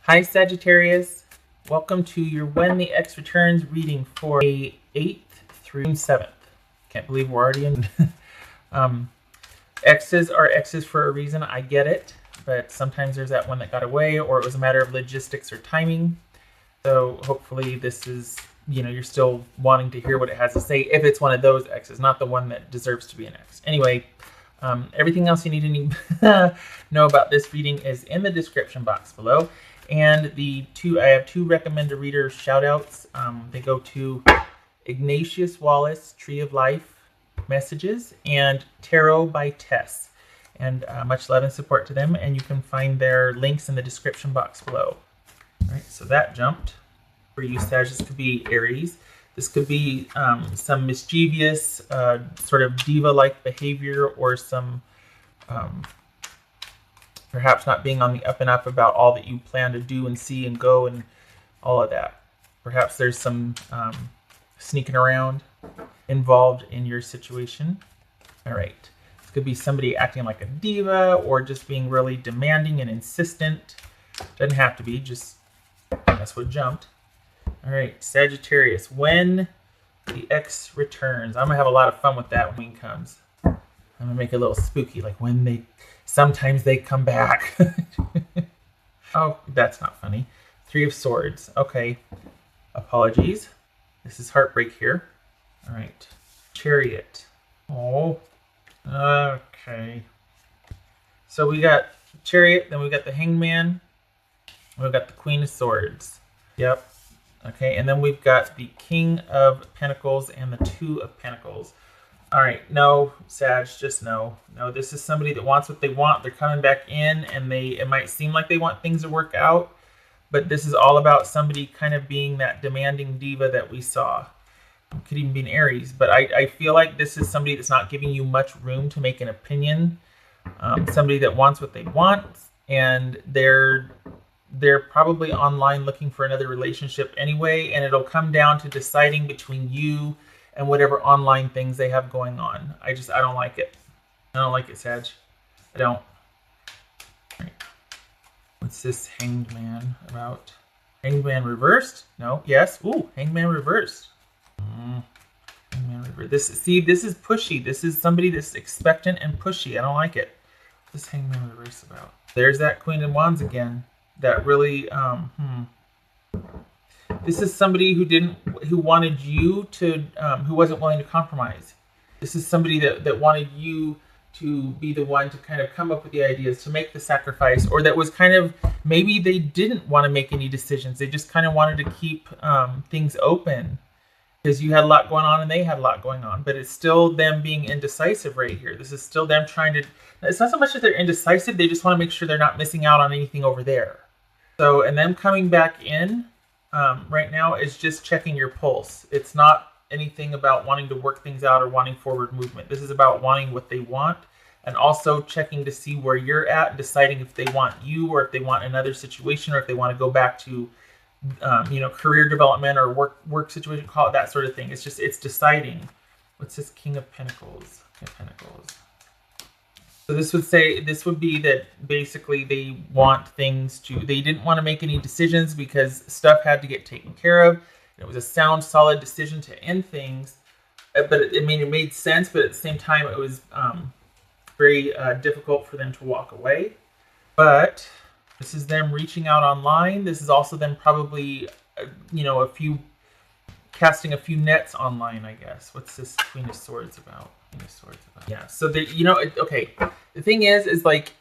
Hi Sagittarius, welcome to your When the X Returns reading for the 8th through 7th. Can't believe we're already in. X's are X's for a reason, I get it, but sometimes there's that one that got away or it was a matter of logistics or timing. So hopefully this is, you're still wanting to hear what it has to say if it's one of those X's, not the one that deserves to be an X. Anyway, everything else you need to know about this reading is in the description box below. And I have two recommended reader shout outs. They go to Ignatius Wallace, Tree of Life Messages, and Tarot by Tess. And much love and support to them. And you can find their links in the description box below. All right, so that jumped. For you, Sag, this could be Aries. This could be some mischievous, sort of diva-like behavior, or some perhaps not being on the up and up about all that you plan to do and see and go and all of that. Perhaps there's some sneaking around involved in your situation. All right. This could be somebody acting like a diva or just being really demanding and insistent. Doesn't have to be, just that's what jumped. All right, Sagittarius, when the X returns. I'm going to have a lot of fun with that when it comes. I'm going to make it a little spooky, like sometimes they come back. Oh, that's not funny. Three of Swords. Okay. Apologies. This is heartbreak here. All right. Chariot. Oh. Okay. So we got Chariot, then we got the Hangman. We've got the Queen of Swords. Yep. Okay, and then we've got the King of Pentacles and the Two of Pentacles. All right, no, Sag, just no. No, this is somebody that wants what they want. They're coming back in, and it might seem like they want things to work out, but this is all about somebody kind of being that demanding diva that we saw. It could even be an Aries, but I feel like this is somebody that's not giving you much room to make an opinion. Somebody that wants what they want, and they're probably online looking for another relationship anyway, and it'll come down to deciding between you and whatever online things they have going on. I don't like it. I don't like it, Sag. I don't. Right. What's this Hanged Man about? Hanged Man reversed? No. Yes. Ooh, Hanged Man reversed. Hanged Man reversed. This is pushy. This is somebody that's expectant and pushy. I don't like it. What's this Hanged Man reversed about? There's that Queen of Wands again. That really, This is somebody who wanted you to, who wasn't willing to compromise. This is somebody that wanted you to be the one to kind of come up with the ideas, to make the sacrifice, or that was kind of, maybe they didn't want to make any decisions. They just kind of wanted to keep things open because you had a lot going on and they had a lot going on. But it's still them being indecisive right here. This is still them trying to, it's not so much that they're indecisive, they just want to make sure they're not missing out on anything over there. So, and them coming back in right now is just checking your pulse. It's not anything about wanting to work things out or wanting forward movement. This is about wanting what they want and also checking to see where you're at and deciding if they want you or if they want another situation or if they want to go back to, career development or work situation, call it that sort of thing. It's deciding. What's this King of Pentacles? King of Pentacles. So this would be that basically they didn't want to make any decisions because stuff had to get taken care of. It was a sound, solid decision to end things, but it made sense, but at the same time it was very difficult for them to walk away. But this is them reaching out online. This is also them probably, casting a few nets online, I guess. What's this Queen of Swords about? Yeah, so okay. The thing is like,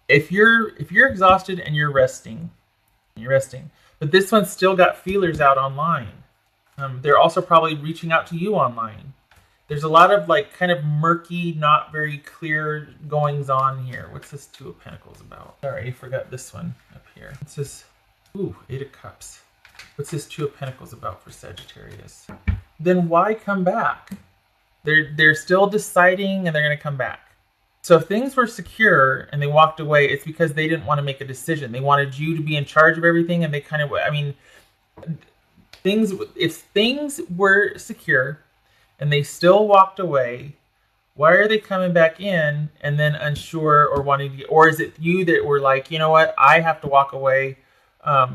if you're exhausted and you're resting, but this one's still got feelers out online. They're also probably reaching out to you online. There's a lot of like kind of murky, not very clear goings on here. What's this Two of Pentacles about? Sorry, I forgot this one up here. What's this? Ooh, Eight of Cups. What's this Two of Pentacles about for Sagittarius? Then why come back? They're still deciding and they're going to come back. So if things were secure and they walked away, it's because they didn't want to make a decision. They wanted you to be in charge of everything, and they kind of, if things were secure and they still walked away, why are they coming back in and then unsure or wanting to, or is it you that were like, you know what, I have to walk away.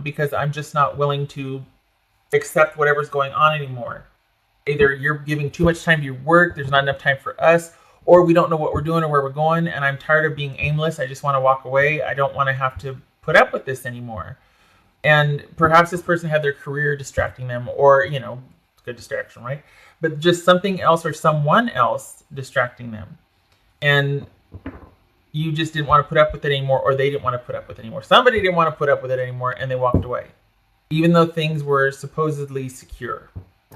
because I'm just not willing to accept whatever's going on anymore. Either you're giving too much time to your work, there's not enough time for us, or we don't know what we're doing or where we're going, and I'm tired of being aimless. I just want to walk away. I don't want to have to put up with this anymore. And perhaps this person had their career distracting them, or, you know, good distraction, right? But just something else or someone else distracting them. And you just didn't want to put up with it anymore, or they didn't want to put up with it anymore. Somebody didn't want to put up with it anymore, and they walked away. Even though things were supposedly secure.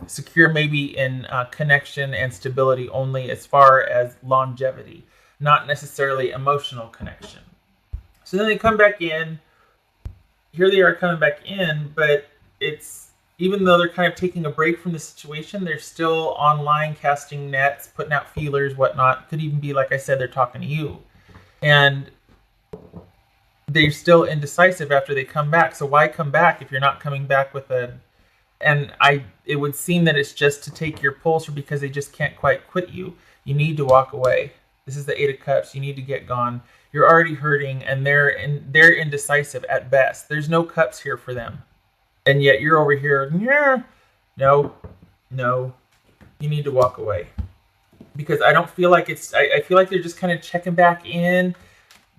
Secure maybe in connection and stability only as far as longevity, not necessarily emotional connection. So then they come back in. Here they are coming back in, but it's, even though they're kind of taking a break from the situation, they're still online casting nets, putting out feelers, whatnot. Could even be, like I said, they're talking to you. And they're still indecisive after they come back. So why come back if you're not coming back with a... And it would seem that it's just to take your pulse, or because they just can't quite quit you. You need to walk away. This is the Eight of Cups. You need to get gone. You're already hurting, and they're indecisive at best. There's no cups here for them. And yet you're over here, yeah, no, you need to walk away. Because I don't feel like it's, I feel like they're just kind of checking back in,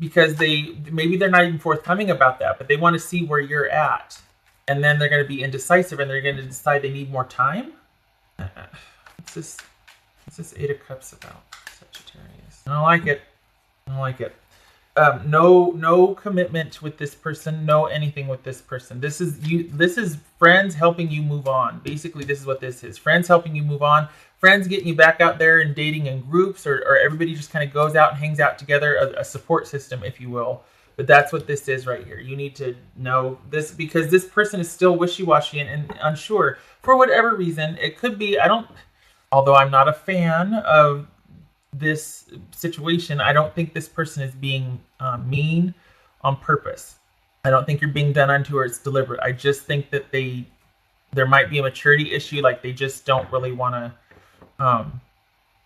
because maybe they're not even forthcoming about that, but they want to see where you're at. And then they're going to be indecisive, and they're going to decide they need more time. What's this Eight of Cups about, Sagittarius? I don't like it. No commitment with this person. No anything with this person. This is friends helping you move on. Basically, this is what this is. Friends helping you move on. Friends getting you back out there and dating in groups, or everybody just kind of goes out and hangs out together. A support system, if you will. But that's what this is right here. You need to know this, because this person is still wishy-washy and unsure for whatever reason. It could be, although I'm not a fan of this situation, I don't think this person is being mean on purpose. I don't think you're being done unto, or it's deliberate. I just think that there might be a maturity issue, like they just don't really want to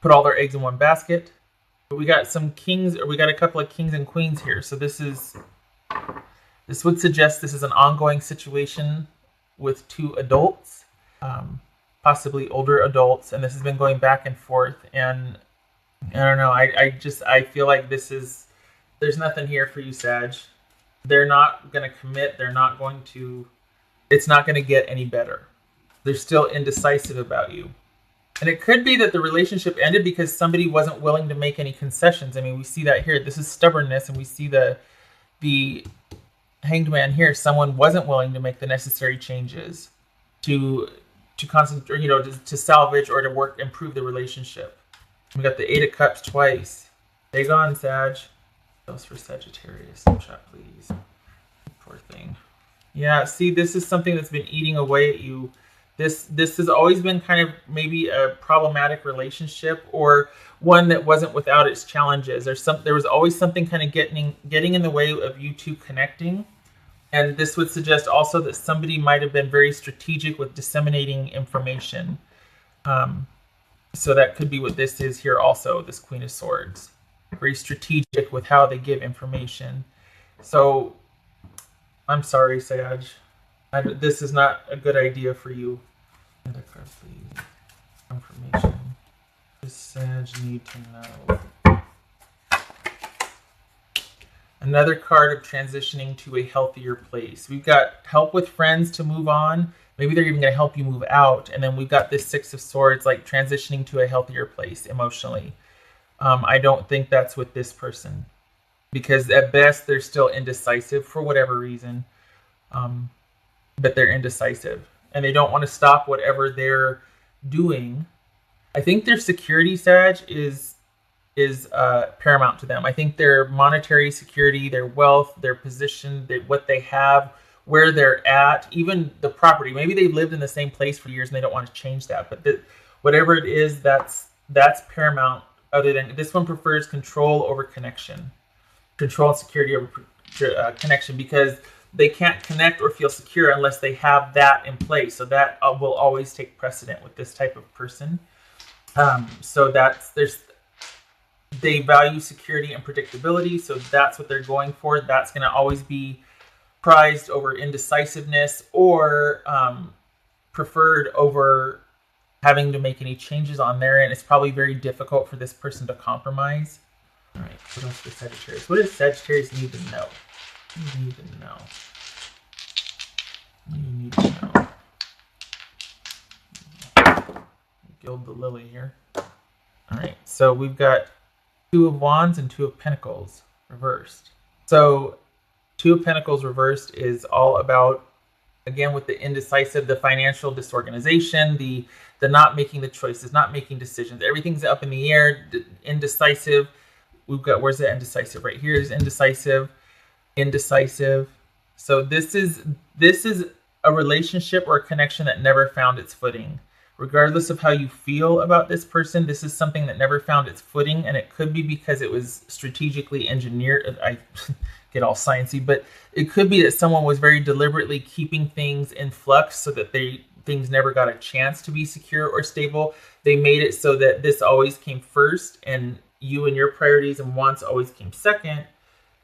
put all their eggs in one basket. But we got some kings, or we got a couple of kings and queens here. So this would suggest this is an ongoing situation with two adults, possibly older adults, and this has been going back and forth. And I don't know, I feel like there's nothing here for you, Sag. They're not going to commit. It's not going to get any better. They're still indecisive about you. And it could be that the relationship ended because somebody wasn't willing to make any concessions. I mean, we see that here. This is stubbornness, and we see the Hanged Man here. Someone wasn't willing to make the necessary changes to concentrate, to salvage or to improve the relationship. We got the Eight of Cups twice. Stay gone, Sag. Those for Sagittarius. Shot, please. Poor thing. Yeah, see, this is something that's been eating away at you. This has always been kind of maybe a problematic relationship, or one that wasn't without its challenges. There was always something kind of getting in the way of you two connecting. And this would suggest also that somebody might have been very strategic with disseminating information. So that could be what this is here also, this Queen of Swords. Very strategic with how they give information. So, I'm sorry, Sag. This is not a good idea for you. Information. Does Sag need to know? Another card of transitioning to a healthier place. We've got help with friends to move on. Maybe they're even going to help you move out. And then we've got this Six of Swords, like transitioning to a healthier place emotionally. I don't think that's with this person, because at best they're still indecisive for whatever reason. But they're indecisive, and they don't want to stop whatever they're doing. I think their security, Sag, is paramount to them. I think their monetary security, their wealth, their position, what they have, where they're at, even the property. Maybe they've lived in the same place for years and they don't want to change that. But whatever it is, that's paramount. Other than this one prefers control over connection, control and security over connection, because they can't connect or feel secure unless they have that in place. So that will always take precedent with this type of person. So they value security and predictability. So that's what they're going for. That's going to always be prized over indecisiveness or preferred over having to make any changes on their end. It's probably very difficult for this person to compromise. All right, what else for Sagittarius? What does Sagittarius need to know? What do you need to know? What do you need to know? Gild the lily here. All right, so we've got Two of Wands and Two of Pentacles reversed. So Two of Pentacles reversed is all about, again, with the indecisive, the financial disorganization, the not making the choices, not making decisions. Everything's up in the air, indecisive. We've got, where's the indecisive? Right here is indecisive, indecisive. So this is a relationship or a connection that never found its footing. Regardless of how you feel about this person, this is something that never found its footing, and it could be because it was strategically engineered. I get all sciencey, but it could be that someone was very deliberately keeping things in flux so that things never got a chance to be secure or stable. They made it so that this always came first, and you and your priorities and wants always came second.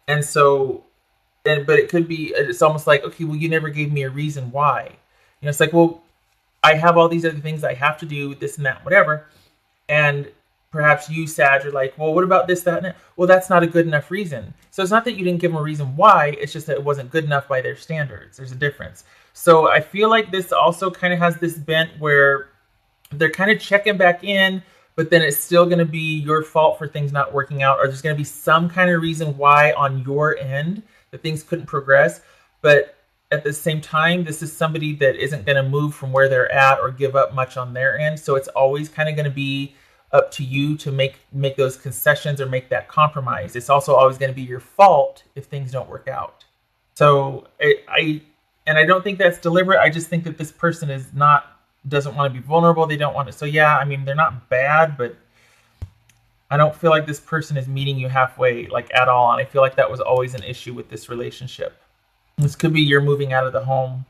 And so, but it could be, it's almost like, okay, well, you never gave me a reason why. You know, it's like, well, I have all these other things I have to do, this and that, whatever. And perhaps you, Sag, are like, well, what about this, that, and that? Well, that's not a good enough reason. So it's not that you didn't give them a reason why, it's just that it wasn't good enough by their standards. There's a difference. So I feel like this also kind of has this bent where they're kind of checking back in, but then it's still going to be your fault for things not working out, or there's going to be some kind of reason why on your end that things couldn't progress. But at the same time, this is somebody that isn't going to move from where they're at or give up much on their end. So it's always kind of going to be up to you to make those concessions or make that compromise. It's also always going to be your fault if things don't work out. So I don't think that's deliberate. I just think that this person doesn't want to be vulnerable. They don't want to. So yeah, I mean, they're not bad, but I don't feel like this person is meeting you halfway, like, at all. And I feel like that was always an issue with this relationship. This could be you're moving out of the home,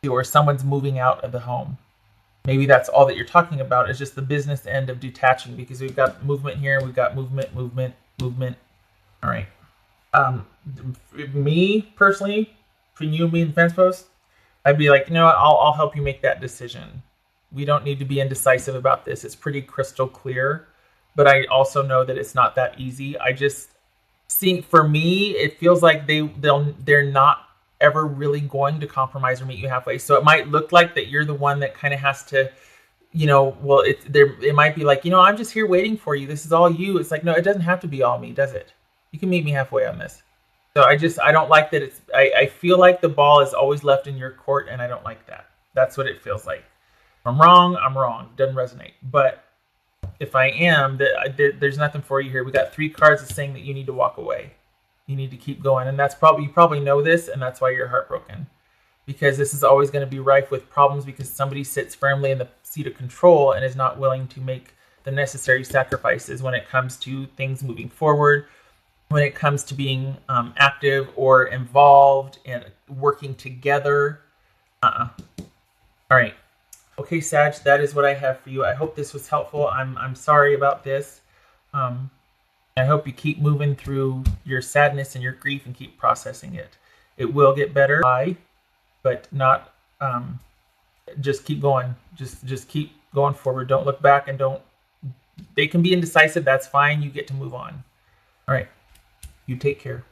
or someone's moving out of the home. Maybe that's all that you're talking about, is just the business end of detaching, because we've got movement here, we've got movement. All right. Me personally, between you and me and Fence Post, I'd be like, you know what, I'll help you make that decision. We don't need to be indecisive about this. It's pretty crystal clear, but I also know that it's not that easy. I just see, for me, it feels like they're not ever really going to compromise or meet you halfway. So it might look like that you're the one that kind of has to, you know, well, it might be like, you know, I'm just here waiting for you. This is all you. It's like, no, it doesn't have to be all me, does it? You can meet me halfway on this. So I don't like that. I feel like the ball is always left in your court, and I don't like that. That's what it feels like. If I'm wrong, I'm wrong. Doesn't resonate. But if I am, there's nothing for you here. We got 3 cards that's saying that you need to walk away. You need to keep going. And that's you probably know this, and that's why you're heartbroken. Because this is always going to be rife with problems, because somebody sits firmly in the seat of control and is not willing to make the necessary sacrifices when it comes to things moving forward, when it comes to being active or involved and working together. All right. Okay, Sag, that is what I have for you. I hope this was helpful. I'm sorry about this. I hope you keep moving through your sadness and your grief and keep processing it. It will get better, but not. Just keep going. Just keep going forward. Don't look back, and don't. They can be indecisive. That's fine. You get to move on. All right. You take care.